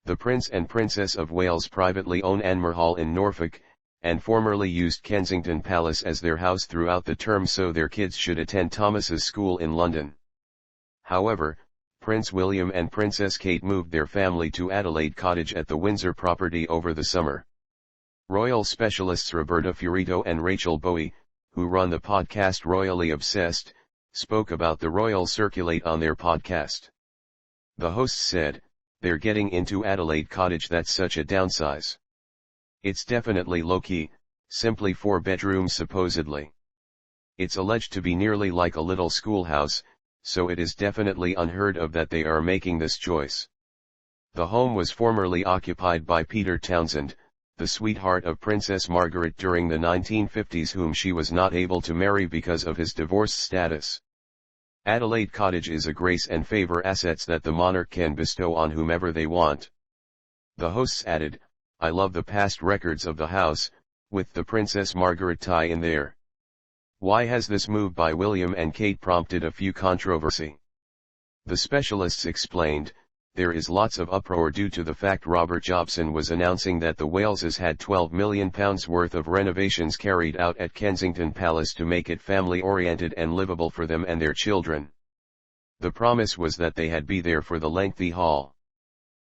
The Prince and Princess of Wales privately own Anmer Hall in Norfolk, and formerly used Kensington Palace as their house throughout the term so their kids should attend Thomas's School in London. However, Prince William and Princess Kate moved their family to Adelaide Cottage at the Windsor property over the summer. Royal specialists Roberta Fiorito and Rachel Bowie, who run the podcast Royally Obsessed, spoke about the royal circulate on their podcast. The hosts said, "They're getting into Adelaide Cottage, that's such a downsize. It's definitely low-key, simply 4 bedrooms supposedly. It's alleged to be nearly like a little schoolhouse, so it is definitely unheard of that they are making this choice." The home was formerly occupied by Peter Townsend, the sweetheart of Princess Margaret during the 1950s, whom she was not able to marry because of his divorce status. Adelaide Cottage is a grace and favor assets that the monarch can bestow on whomever they want. The hosts added, "I love the past records of the house, with the Princess Margaret tie in there. Why has this move by William and Kate prompted a few controversy?" The specialists explained, "There is lots of uproar due to the fact Robert Jobson was announcing that the Waleses had £12 million worth of renovations carried out at Kensington Palace to make it family-oriented and livable for them and their children. The promise was that they had be there for the lengthy haul.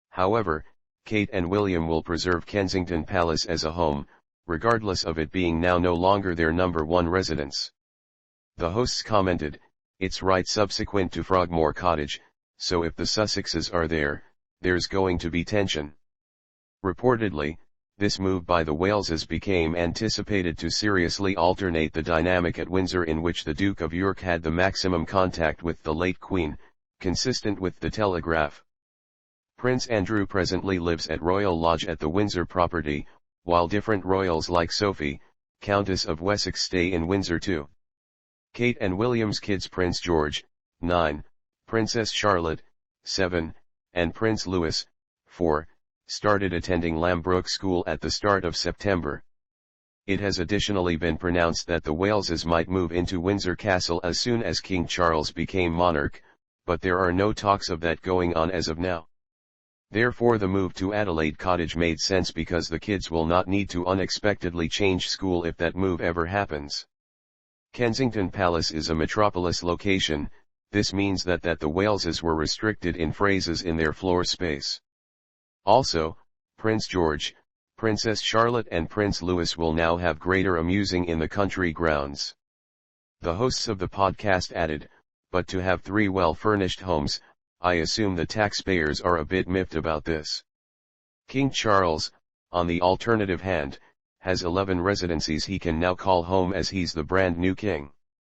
However, Kate and William will preserve Kensington Palace as a home, regardless of it being now no longer their number one residence." The hosts commented, "It's right subsequent to Frogmore Cottage, so if the Sussexes are there, there's going to be tension." Reportedly, this move by the Waleses became anticipated to seriously alternate the dynamic at Windsor, in which the Duke of York had the maximum contact with the late Queen, consistent with the Telegraph. Prince Andrew presently lives at Royal Lodge at the Windsor property, while different royals like Sophie, Countess of Wessex, stay in Windsor too. Kate and William's kids Prince George, 9, Princess Charlotte, 7, and Prince Louis, 4, started attending Lambrook School at the start of September. It has additionally been pronounced that the Waleses might move into Windsor Castle as soon as King Charles became monarch, but there are no talks of that going on as of now. Therefore the move to Adelaide Cottage made sense because the kids will not need to unexpectedly change school if that move ever happens. Kensington Palace is a metropolis location. This means that the Waleses were restricted in phrases in their floor space. Also, Prince George, Princess Charlotte and Prince Louis will now have greater amusing in the country grounds. The hosts of the podcast added, "But to have 3 well-furnished homes, I assume the taxpayers are a bit miffed about this." King Charles, on the alternative hand, has 11 residencies he can now call home as he's the brand new king.